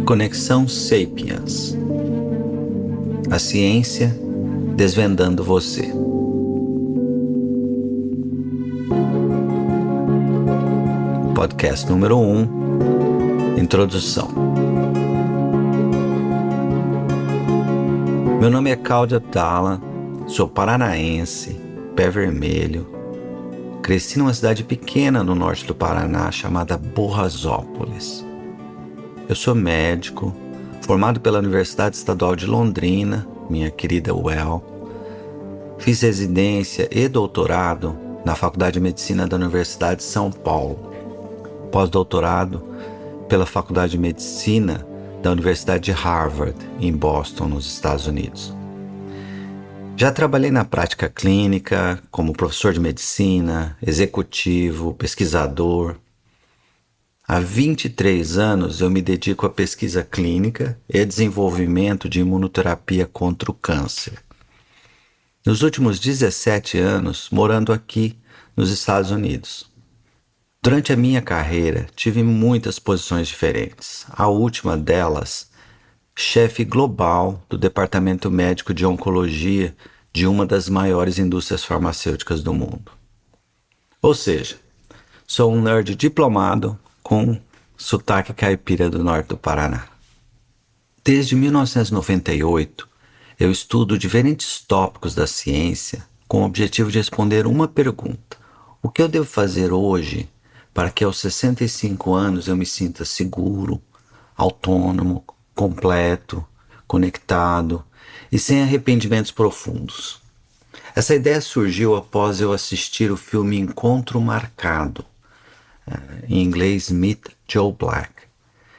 Conexão Sapiens. A ciência desvendando você. Podcast número 1. Introdução. Meu nome é Cláudio Abdala, sou paranaense, pé vermelho. Cresci numa cidade pequena no norte do Paraná chamada Borrasópolis. Eu sou médico, formado pela Universidade Estadual de Londrina, minha querida UEL. Fiz residência e doutorado na Faculdade de Medicina da Universidade de São Paulo. Pós-doutorado pela Faculdade de Medicina da Universidade de Harvard, em Boston, nos Estados Unidos. Já trabalhei na prática clínica como professor de medicina, executivo, pesquisador. Há 23 anos eu me dedico à pesquisa clínica e desenvolvimento de imunoterapia contra o câncer. Nos últimos 17 anos, morando aqui nos Estados Unidos. Durante a minha carreira, tive muitas posições diferentes. A última delas, chefe global do Departamento Médico de Oncologia de uma das maiores indústrias farmacêuticas do mundo. Ou seja, sou um nerd diplomado com sotaque caipira do norte do Paraná. Desde 1998, eu estudo diferentes tópicos da ciência com o objetivo de responder uma pergunta. O que eu devo fazer hoje para que aos 65 anos eu me sinta seguro, autônomo, completo, conectado e sem arrependimentos profundos? Essa ideia surgiu após eu assistir o filme Encontro Marcado, em inglês Meet Joe Black,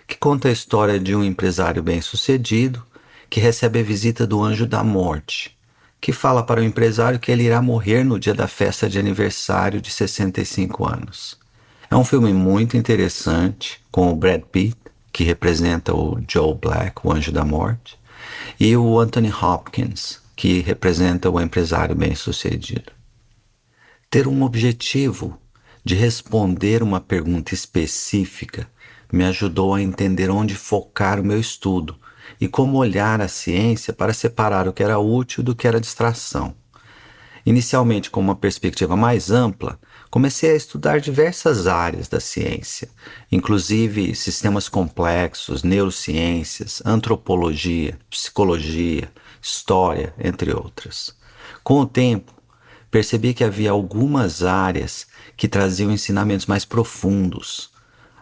que conta a história de um empresário bem-sucedido que recebe a visita do anjo da morte, que fala para o empresário que ele irá morrer no dia da festa de aniversário de 65 anos. É um filme muito interessante, com o Brad Pitt, que representa o Joe Black, o anjo da morte, e o Anthony Hopkins, que representa o empresário bem-sucedido. Ter um objetivo de responder uma pergunta específica me ajudou a entender onde focar o meu estudo e como olhar a ciência para separar o que era útil do que era distração. Inicialmente, com uma perspectiva mais ampla, comecei a estudar diversas áreas da ciência, inclusive sistemas complexos, neurociências, antropologia, psicologia, história, entre outras. Com o tempo, percebi que havia algumas áreas que traziam ensinamentos mais profundos.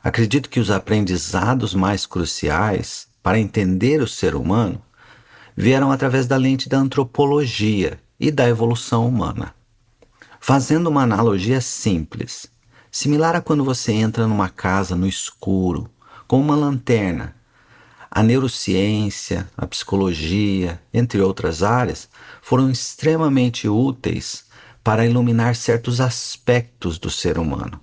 Acredito que os aprendizados mais cruciais para entender o ser humano vieram através da lente da antropologia e da evolução humana. Fazendo uma analogia simples, similar a quando você entra numa casa no escuro, com uma lanterna, a neurociência, a psicologia, entre outras áreas, foram extremamente úteis para iluminar certos aspectos do ser humano.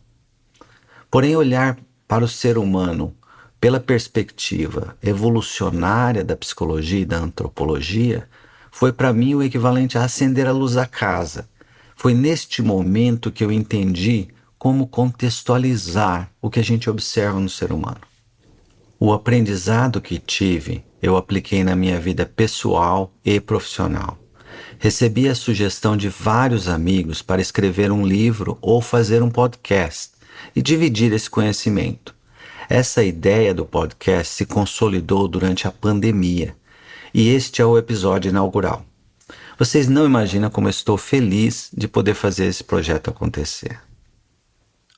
Porém, olhar para o ser humano pela perspectiva evolucionária da psicologia e da antropologia foi para mim o equivalente a acender a luz da casa. Foi neste momento que eu entendi como contextualizar o que a gente observa no ser humano. O aprendizado que tive, eu apliquei na minha vida pessoal e profissional. Recebi a sugestão de vários amigos para escrever um livro ou fazer um podcast e dividir esse conhecimento. Essa ideia do podcast se consolidou durante a pandemia e este é o episódio inaugural. Vocês não imaginam como eu estou feliz de poder fazer esse projeto acontecer.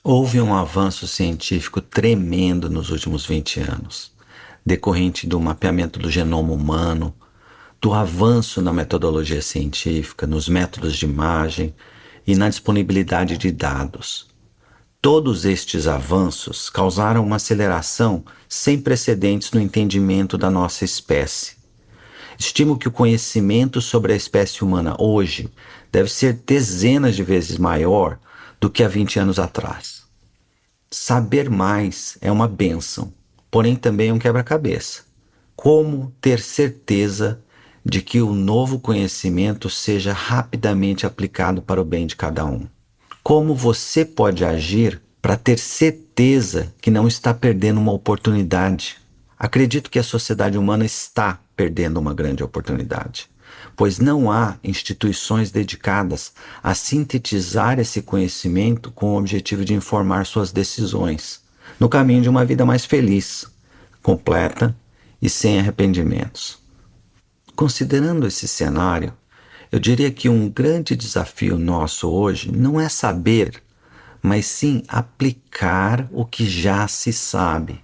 Houve um avanço científico tremendo nos últimos 20 anos, decorrente do mapeamento do genoma humano, do avanço na metodologia científica, nos métodos de imagem e na disponibilidade de dados. Todos estes avanços causaram uma aceleração sem precedentes no entendimento da nossa espécie. Estimo que o conhecimento sobre a espécie humana hoje deve ser dezenas de vezes maior do que há 20 anos atrás. Saber mais é uma bênção, porém também é um quebra-cabeça. Como ter certeza de que o novo conhecimento seja rapidamente aplicado para o bem de cada um? Como você pode agir para ter certeza que não está perdendo uma oportunidade? Acredito que a sociedade humana está perdendo uma grande oportunidade, pois não há instituições dedicadas a sintetizar esse conhecimento com o objetivo de informar suas decisões, no caminho de uma vida mais feliz, completa e sem arrependimentos. Considerando esse cenário, eu diria que um grande desafio nosso hoje não é saber, mas sim aplicar o que já se sabe.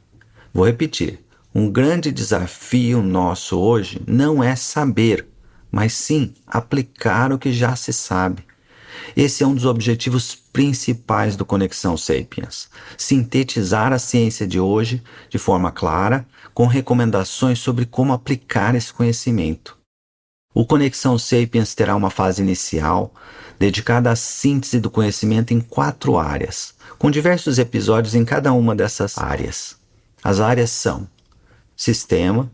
Vou repetir. Um grande desafio nosso hoje não é saber, mas sim aplicar o que já se sabe. Esse é um dos objetivos principais do Conexão Sapiens: sintetizar a ciência de hoje de forma clara, com recomendações sobre como aplicar esse conhecimento. O Conexão Sapiens terá uma fase inicial dedicada à síntese do conhecimento em 4 áreas, com diversos episódios em cada uma dessas áreas. As áreas são sistema,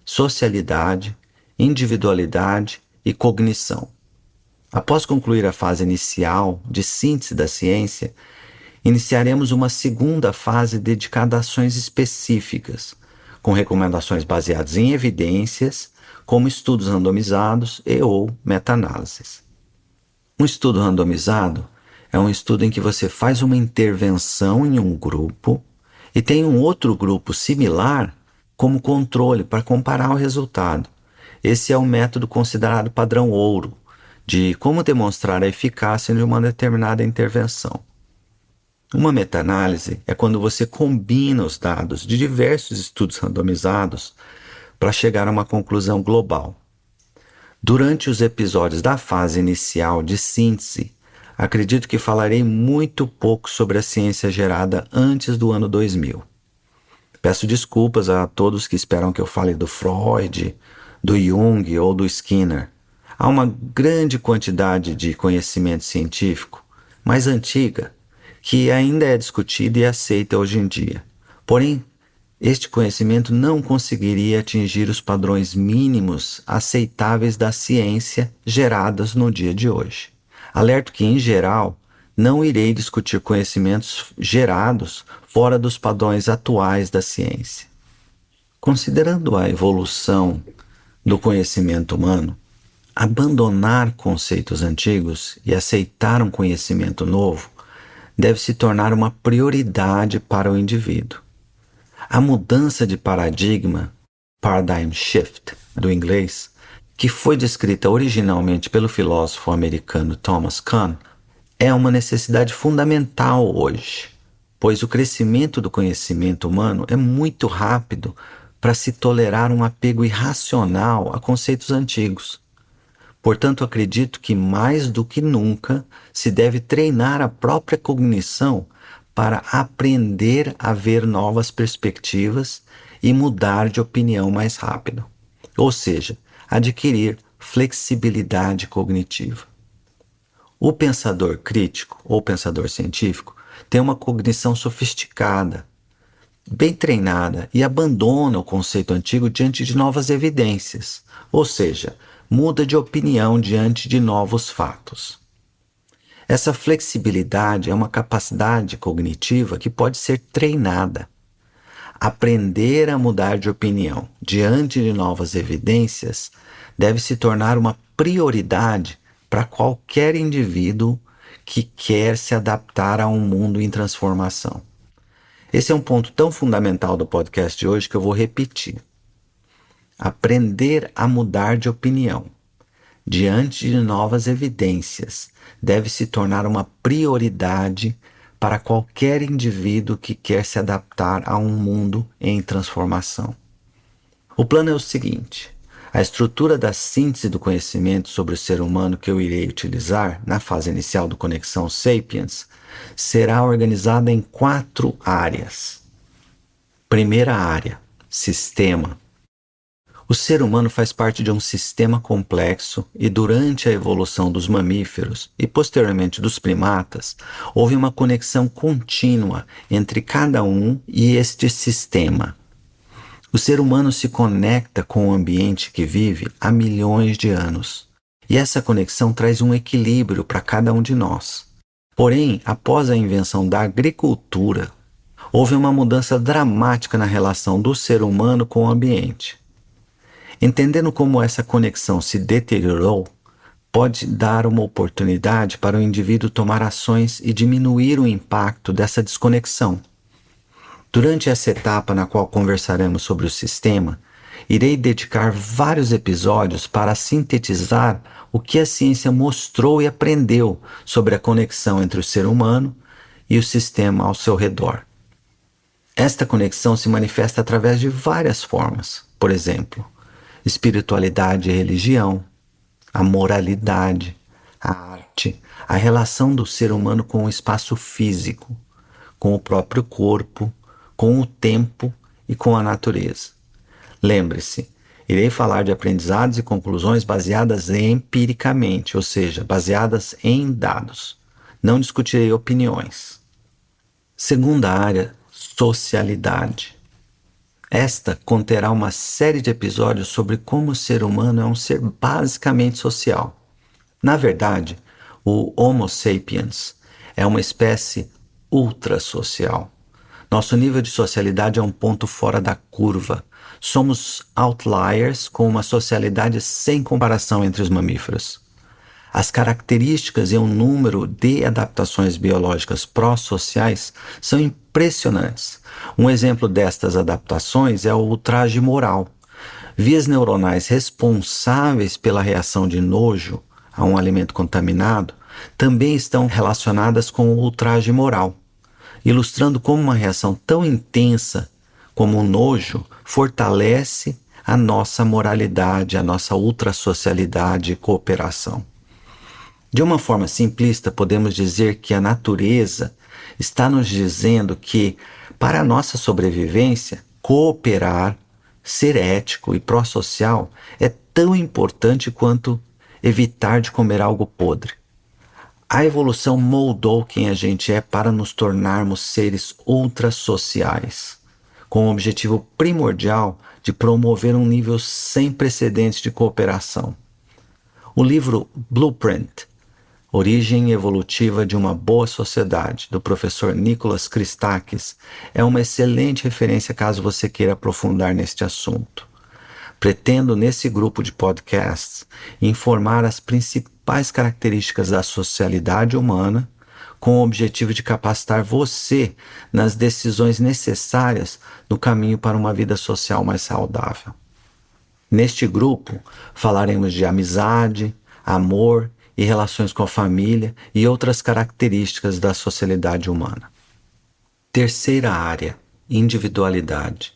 socialidade, individualidade e cognição. Após concluir a fase inicial de síntese da ciência, iniciaremos uma segunda fase dedicada a ações específicas, com recomendações baseadas em evidências, como estudos randomizados e/ou meta-análises. Um estudo randomizado é um estudo em que você faz uma intervenção em um grupo e tem um outro grupo similar como controle para comparar o resultado. Esse é o método considerado padrão ouro, de como demonstrar a eficácia de uma determinada intervenção. Uma meta-análise é quando você combina os dados de diversos estudos randomizados para chegar a uma conclusão global. Durante os episódios da fase inicial de síntese, acredito que falarei muito pouco sobre a ciência gerada antes do ano 2000. Peço desculpas a todos que esperam que eu fale do Freud, do Jung ou do Skinner. Há uma grande quantidade de conhecimento científico, mais antiga, que ainda é discutida e aceita hoje em dia. Porém, este conhecimento não conseguiria atingir os padrões mínimos aceitáveis da ciência geradas no dia de hoje. Alerto que, em geral, não irei discutir conhecimentos gerados fora dos padrões atuais da ciência. Considerando a evolução do conhecimento humano, abandonar conceitos antigos e aceitar um conhecimento novo deve se tornar uma prioridade para o indivíduo. A mudança de paradigma, paradigm shift, do inglês, que foi descrita originalmente pelo filósofo americano Thomas Kuhn, é uma necessidade fundamental hoje, pois o crescimento do conhecimento humano é muito rápido para se tolerar um apego irracional a conceitos antigos. Portanto, acredito que mais do que nunca se deve treinar a própria cognição para aprender a ver novas perspectivas e mudar de opinião mais rápido, ou seja, adquirir flexibilidade cognitiva. O pensador crítico ou pensador científico tem uma cognição sofisticada, bem treinada e abandona o conceito antigo diante de novas evidências, ou seja, muda de opinião diante de novos fatos. Essa flexibilidade é uma capacidade cognitiva que pode ser treinada. Aprender a mudar de opinião diante de novas evidências deve se tornar uma prioridade para qualquer indivíduo que quer se adaptar a um mundo em transformação. Esse é um ponto tão fundamental do podcast de hoje que eu vou repetir. Aprender a mudar de opinião diante de novas evidências deve se tornar uma prioridade para qualquer indivíduo que quer se adaptar a um mundo em transformação. O plano é o seguinte: a estrutura da síntese do conhecimento sobre o ser humano que eu irei utilizar na fase inicial do Conexão Sapiens será organizada em 4 áreas. Primeira área: sistema. O ser humano faz parte de um sistema complexo e durante a evolução dos mamíferos e posteriormente dos primatas, houve uma conexão contínua entre cada um e este sistema. O ser humano se conecta com o ambiente que vive há milhões de anos, e essa conexão traz um equilíbrio para cada um de nós. Porém, após a invenção da agricultura, houve uma mudança dramática na relação do ser humano com o ambiente. Entendendo como essa conexão se deteriorou, pode dar uma oportunidade para o indivíduo tomar ações e diminuir o impacto dessa desconexão. Durante essa etapa na qual conversaremos sobre o sistema, irei dedicar vários episódios para sintetizar o que a ciência mostrou e aprendeu sobre a conexão entre o ser humano e o sistema ao seu redor. Esta conexão se manifesta através de várias formas, por exemplo, espiritualidade e religião, a moralidade, a arte, a relação do ser humano com o espaço físico, com o próprio corpo, com o tempo e com a natureza. Lembre-se, irei falar de aprendizados e conclusões baseadas empiricamente, ou seja, baseadas em dados. Não discutirei opiniões. Segunda área, socialidade. Esta conterá uma série de episódios sobre como o ser humano é um ser basicamente social. Na verdade, o Homo sapiens é uma espécie ultrasocial. Nosso nível de socialidade é um ponto fora da curva. Somos outliers com uma socialidade sem comparação entre os mamíferos. As características e o número de adaptações biológicas pró-sociais são impressionantes. Um exemplo destas adaptações é o ultraje moral. Vias neuronais responsáveis pela reação de nojo a um alimento contaminado também estão relacionadas com o ultraje moral, ilustrando como uma reação tão intensa como o nojo fortalece a nossa moralidade, a nossa ultrasocialidade e cooperação. De uma forma simplista, podemos dizer que a natureza está nos dizendo que, para a nossa sobrevivência, cooperar, ser ético e pró-social é tão importante quanto evitar de comer algo podre. A evolução moldou quem a gente é para nos tornarmos seres ultrasociais, com o objetivo primordial de promover um nível sem precedentes de cooperação. O livro Blueprint, Origem Evolutiva de uma Boa Sociedade, do professor Nicholas Christakis, é uma excelente referência caso você queira aprofundar neste assunto. Pretendo, nesse grupo de podcasts, informar as principais características da socialidade humana, com o objetivo de capacitar você nas decisões necessárias no caminho para uma vida social mais saudável. Neste grupo, falaremos de amizade, amor e relações com a família e outras características da socialidade humana. Terceira área, individualidade.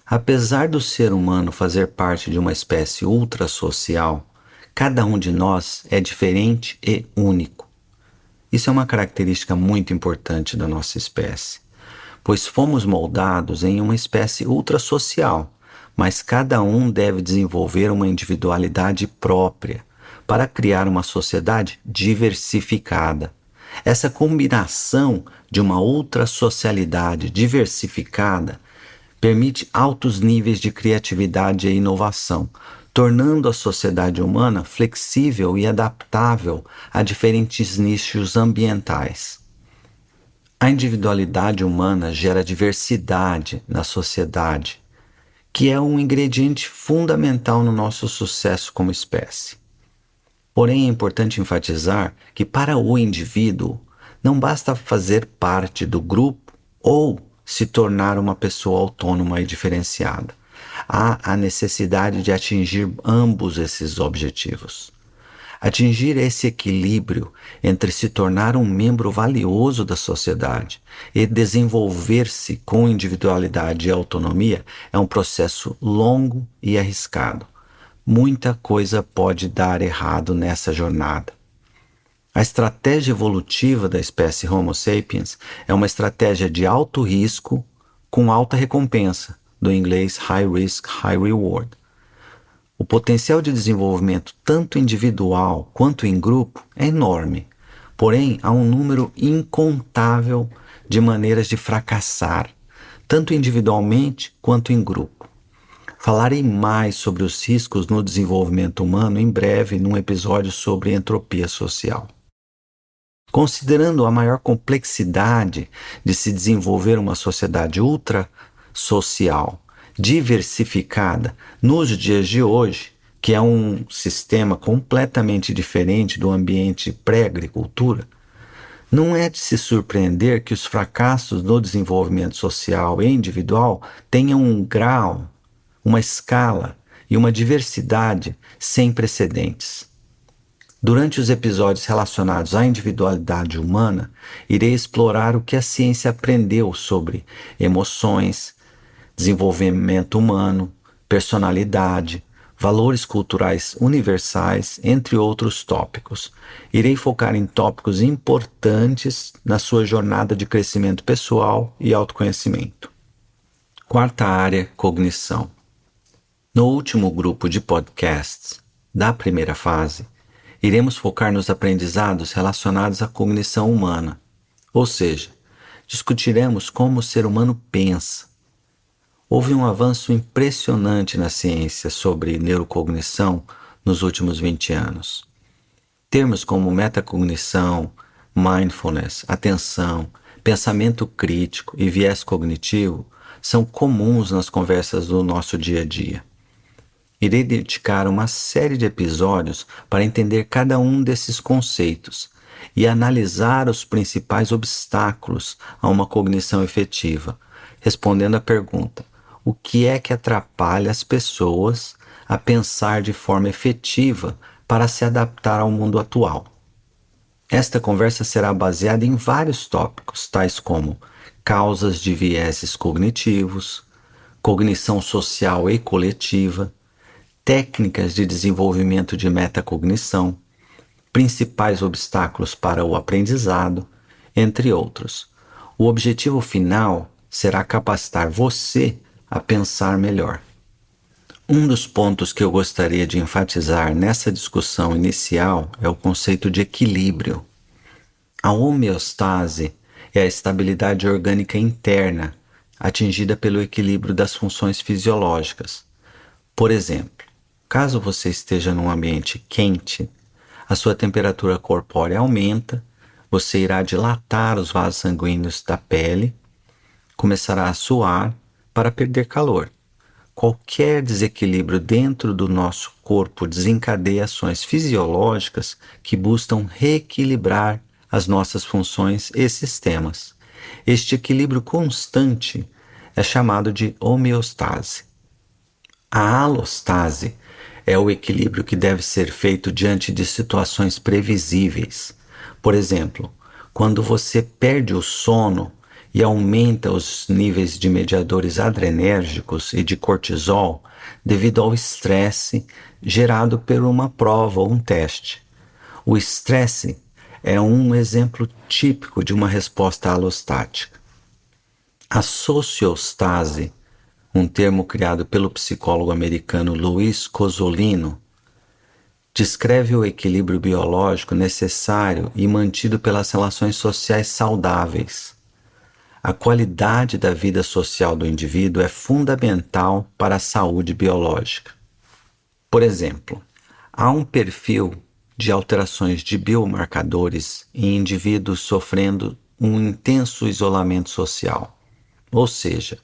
Apesar do ser humano fazer parte de uma espécie ultrasocial, cada um de nós é diferente e único. Isso é uma característica muito importante da nossa espécie, pois fomos moldados em uma espécie ultrasocial, mas cada um deve desenvolver uma individualidade própria para criar uma sociedade diversificada. Essa combinação de uma ultrasocialidade diversificada permite altos níveis de criatividade e inovação, tornando a sociedade humana flexível e adaptável a diferentes nichos ambientais. A individualidade humana gera diversidade na sociedade, que é um ingrediente fundamental no nosso sucesso como espécie. Porém, é importante enfatizar que para o indivíduo não basta fazer parte do grupo ou se tornar uma pessoa autônoma e diferenciada. Há a necessidade de atingir ambos esses objetivos. Atingir esse equilíbrio entre se tornar um membro valioso da sociedade e desenvolver-se com individualidade e autonomia é um processo longo e arriscado. Muita coisa pode dar errado nessa jornada. A estratégia evolutiva da espécie Homo sapiens é uma estratégia de alto risco com alta recompensa, do inglês High Risk, High Reward. O potencial de desenvolvimento tanto individual quanto em grupo é enorme, porém há um número incontável de maneiras de fracassar, tanto individualmente quanto em grupo. Falarei mais sobre os riscos no desenvolvimento humano em breve num episódio sobre entropia social. Considerando a maior complexidade de se desenvolver uma sociedade ultra-social, diversificada nos dias de hoje, que é um sistema completamente diferente do ambiente pré-agricultura, não é de se surpreender que os fracassos no desenvolvimento social e individual tenham um grau, uma escala e uma diversidade sem precedentes. Durante os episódios relacionados à individualidade humana, irei explorar o que a ciência aprendeu sobre emoções, desenvolvimento humano, personalidade, valores culturais universais, entre outros tópicos. Irei focar em tópicos importantes na sua jornada de crescimento pessoal e autoconhecimento. Quarta área, cognição. No último grupo de podcasts da primeira fase, iremos focar nos aprendizados relacionados à cognição humana, ou seja, discutiremos como o ser humano pensa. Houve um avanço impressionante na ciência sobre neurocognição nos últimos 20 anos. Termos como metacognição, mindfulness, atenção, pensamento crítico e viés cognitivo são comuns nas conversas do nosso dia a dia. Irei dedicar uma série de episódios para entender cada um desses conceitos e analisar os principais obstáculos a uma cognição efetiva, respondendo à pergunta: o que é que atrapalha as pessoas a pensar de forma efetiva para se adaptar ao mundo atual? Esta conversa será baseada em vários tópicos, tais como causas de vieses cognitivos, cognição social e coletiva, técnicas de desenvolvimento de metacognição, principais obstáculos para o aprendizado, entre outros. O objetivo final será capacitar você a pensar melhor. Um dos pontos que eu gostaria de enfatizar nessa discussão inicial é o conceito de equilíbrio. A homeostase é a estabilidade orgânica interna, atingida pelo equilíbrio das funções fisiológicas. Por exemplo, caso você esteja num ambiente quente, a sua temperatura corpórea aumenta, você irá dilatar os vasos sanguíneos da pele, começará a suar para perder calor. Qualquer desequilíbrio dentro do nosso corpo desencadeia ações fisiológicas que buscam reequilibrar as nossas funções e sistemas. Este equilíbrio constante é chamado de homeostase. A alostase é o equilíbrio que deve ser feito diante de situações previsíveis. Por exemplo, quando você perde o sono e aumenta os níveis de mediadores adrenérgicos e de cortisol devido ao estresse gerado por uma prova ou um teste. O estresse é um exemplo típico de uma resposta alostática. A sociostase, um termo criado pelo psicólogo americano Luiz Cozzolino, descreve o equilíbrio biológico necessário e mantido pelas relações sociais saudáveis. A qualidade da vida social do indivíduo é fundamental para a saúde biológica. Por exemplo, há um perfil de alterações de biomarcadores em indivíduos sofrendo um intenso isolamento social, ou seja,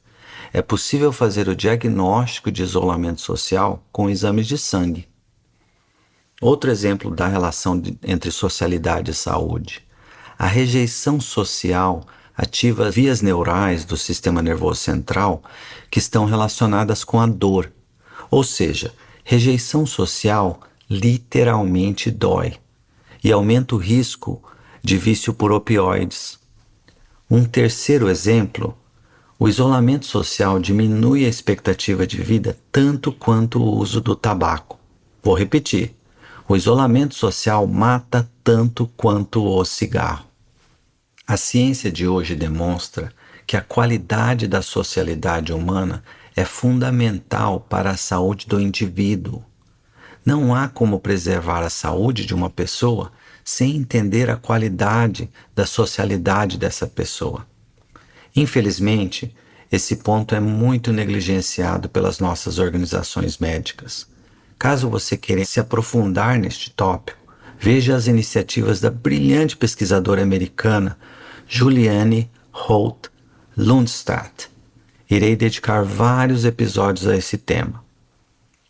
é possível fazer o diagnóstico de isolamento social com exames de sangue. Outro exemplo da relação entre socialidade e saúde. A rejeição social ativa vias neurais do sistema nervoso central que estão relacionadas com a dor. Ou seja, rejeição social literalmente dói e aumenta o risco de vício por opioides. Um terceiro exemplo: o isolamento social diminui a expectativa de vida tanto quanto o uso do tabaco. Vou repetir: o isolamento social mata tanto quanto o cigarro. A ciência de hoje demonstra que a qualidade da socialidade humana é fundamental para a saúde do indivíduo. Não há como preservar a saúde de uma pessoa sem entender a qualidade da socialidade dessa pessoa. Infelizmente, esse ponto é muito negligenciado pelas nossas organizações médicas. Caso você queira se aprofundar neste tópico, veja as iniciativas da brilhante pesquisadora americana Juliane Holt Lundstedt. Irei dedicar vários episódios a esse tema.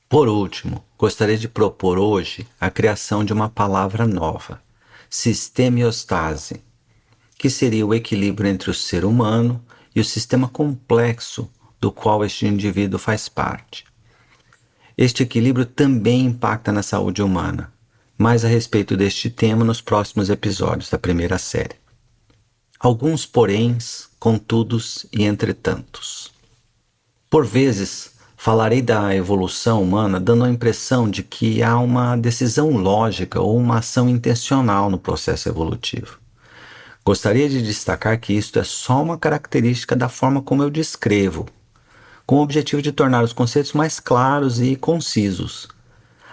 Por último, gostaria de propor hoje a criação de uma palavra nova, sistemiostase, que seria o equilíbrio entre o ser humano e o sistema complexo do qual este indivíduo faz parte. Este equilíbrio também impacta na saúde humana, mais a respeito deste tema nos próximos episódios da primeira série. Alguns poréns, contudos e entretantos. Por vezes, falarei da evolução humana dando a impressão de que há uma decisão lógica ou uma ação intencional no processo evolutivo. Gostaria de destacar que isto é só uma característica da forma como eu descrevo, com o objetivo de tornar os conceitos mais claros e concisos.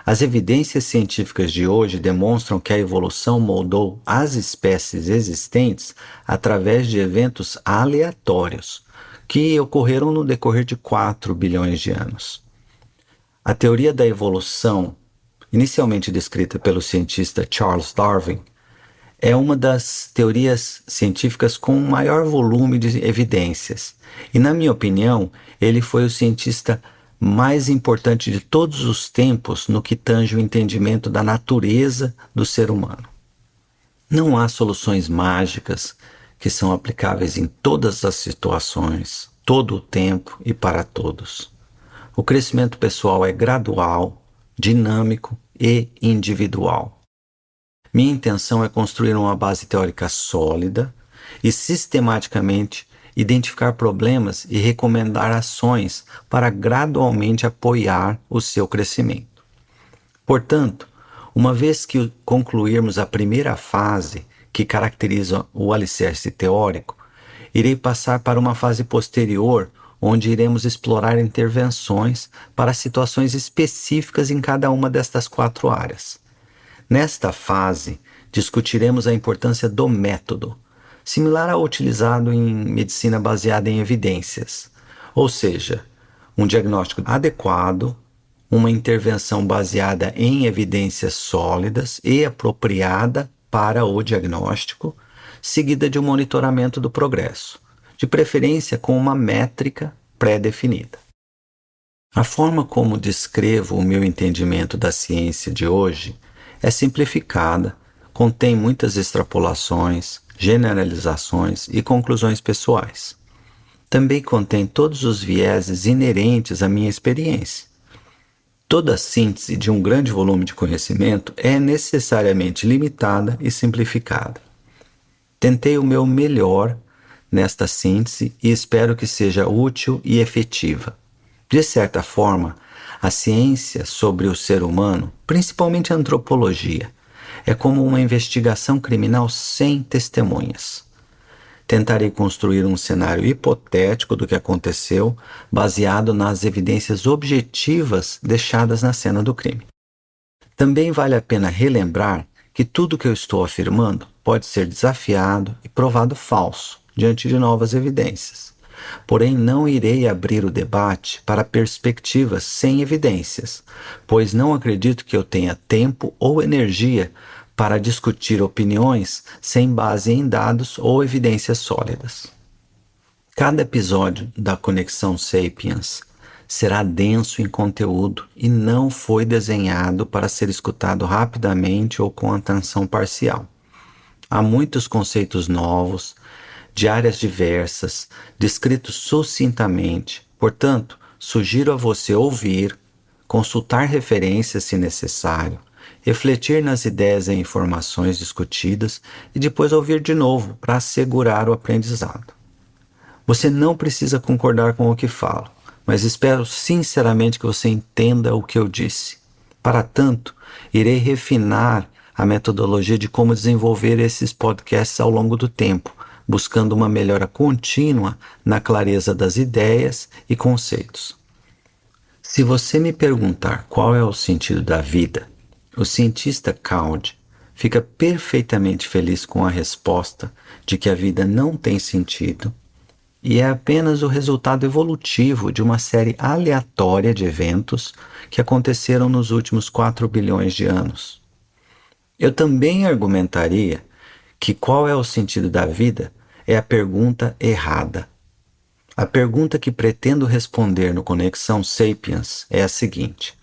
As evidências científicas de hoje demonstram que a evolução moldou as espécies existentes através de eventos aleatórios, que ocorreram no decorrer de 4 bilhões de anos. A teoria da evolução, inicialmente descrita pelo cientista Charles Darwin, é uma das teorias científicas com maior volume de evidências. E, na minha opinião, ele foi o cientista mais importante de todos os tempos no que tange o entendimento da natureza do ser humano. Não há soluções mágicas que são aplicáveis em todas as situações, todo o tempo e para todos. O crescimento pessoal é gradual, dinâmico e individual. Minha intenção é construir uma base teórica sólida e sistematicamente identificar problemas e recomendar ações para gradualmente apoiar o seu crescimento. Portanto, uma vez que concluirmos a primeira fase, que caracteriza o alicerce teórico, irei passar para uma fase posterior, onde iremos explorar intervenções para situações específicas em cada uma destas 4 áreas. Nesta fase, discutiremos a importância do método, similar ao utilizado em medicina baseada em evidências, ou seja, um diagnóstico adequado, uma intervenção baseada em evidências sólidas e apropriada para o diagnóstico, seguida de um monitoramento do progresso, de preferência com uma métrica pré-definida. A forma como descrevo o meu entendimento da ciência de hoje é simplificada, contém muitas extrapolações, generalizações e conclusões pessoais. Também contém todos os vieses inerentes à minha experiência. Toda síntese de um grande volume de conhecimento é necessariamente limitada e simplificada. Tentei o meu melhor nesta síntese e espero que seja útil e efetiva. De certa forma, a ciência sobre o ser humano, principalmente a antropologia, é como uma investigação criminal sem testemunhas. Tentarei construir um cenário hipotético do que aconteceu, baseado nas evidências objetivas deixadas na cena do crime. Também vale a pena relembrar que tudo que eu estou afirmando pode ser desafiado e provado falso diante de novas evidências. Porém, não irei abrir o debate para perspectivas sem evidências, pois não acredito que eu tenha tempo ou energia para discutir opiniões sem base em dados ou evidências sólidas. Cada episódio da Conexão Sapiens será denso em conteúdo e não foi desenhado para ser escutado rapidamente ou com atenção parcial. Há muitos conceitos novos, de áreas diversas, descritos sucintamente. Portanto, sugiro a você ouvir, consultar referências se necessário, refletir nas ideias e informações discutidas e depois ouvir de novo para assegurar o aprendizado. Você não precisa concordar com o que falo, mas espero sinceramente que você entenda o que eu disse. Para tanto, irei refinar a metodologia de como desenvolver esses podcasts ao longo do tempo, buscando uma melhora contínua na clareza das ideias e conceitos. Se você me perguntar qual é o sentido da vida, o cientista Coude fica perfeitamente feliz com a resposta de que a vida não tem sentido e é apenas o resultado evolutivo de uma série aleatória de eventos que aconteceram nos últimos 4 bilhões de anos. Eu também argumentaria que qual é o sentido da vida é a pergunta errada. A pergunta que pretendo responder no Conexão Sapiens é a seguinte: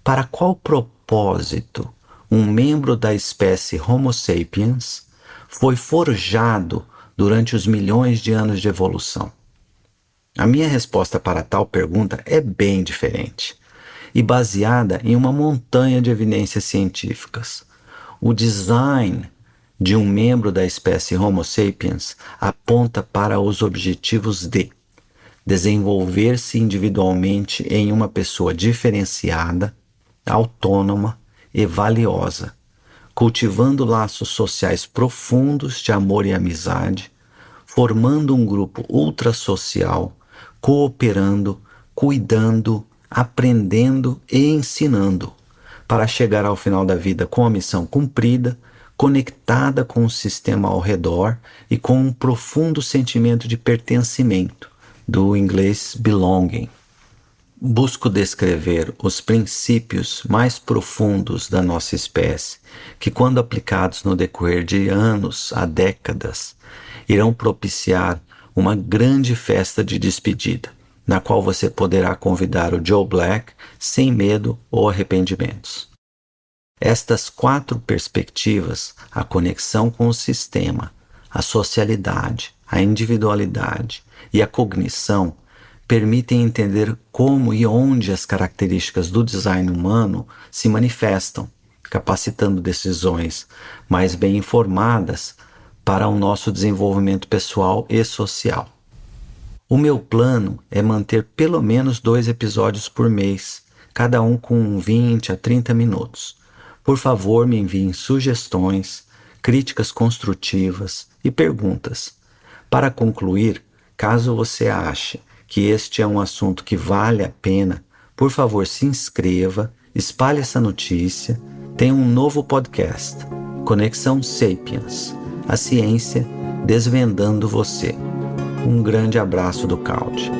para qual propósito um membro da espécie Homo sapiens foi forjado durante os milhões de anos de evolução? A minha resposta para tal pergunta é bem diferente e baseada em uma montanha de evidências científicas. O design de um membro da espécie Homo sapiens aponta para os objetivos de desenvolver-se individualmente em uma pessoa diferenciada, autônoma e valiosa, cultivando laços sociais profundos de amor e amizade, formando um grupo ultrasocial, cooperando, cuidando, aprendendo e ensinando, para chegar ao final da vida com a missão cumprida, conectada com o sistema ao redor e com um profundo sentimento de pertencimento, do inglês belonging. Busco descrever os princípios mais profundos da nossa espécie, que, quando aplicados no decorrer de anos a décadas, irão propiciar uma grande festa de despedida, na qual você poderá convidar o Joe Black sem medo ou arrependimentos. Estas 4 perspectivas, a conexão com o sistema, a socialidade, a individualidade e a cognição, permitem entender como e onde as características do design humano se manifestam, capacitando decisões mais bem informadas para o nosso desenvolvimento pessoal e social. O meu plano é manter pelo menos 2 episódios por mês, cada um com 20 a 30 minutos. Por favor, me enviem sugestões, críticas construtivas e perguntas. Para concluir, caso você ache que este é um assunto que vale a pena, por favor, se inscreva, espalhe essa notícia. Tem um novo podcast, Conexão Sapiens, a ciência desvendando você. Um grande abraço do Couch.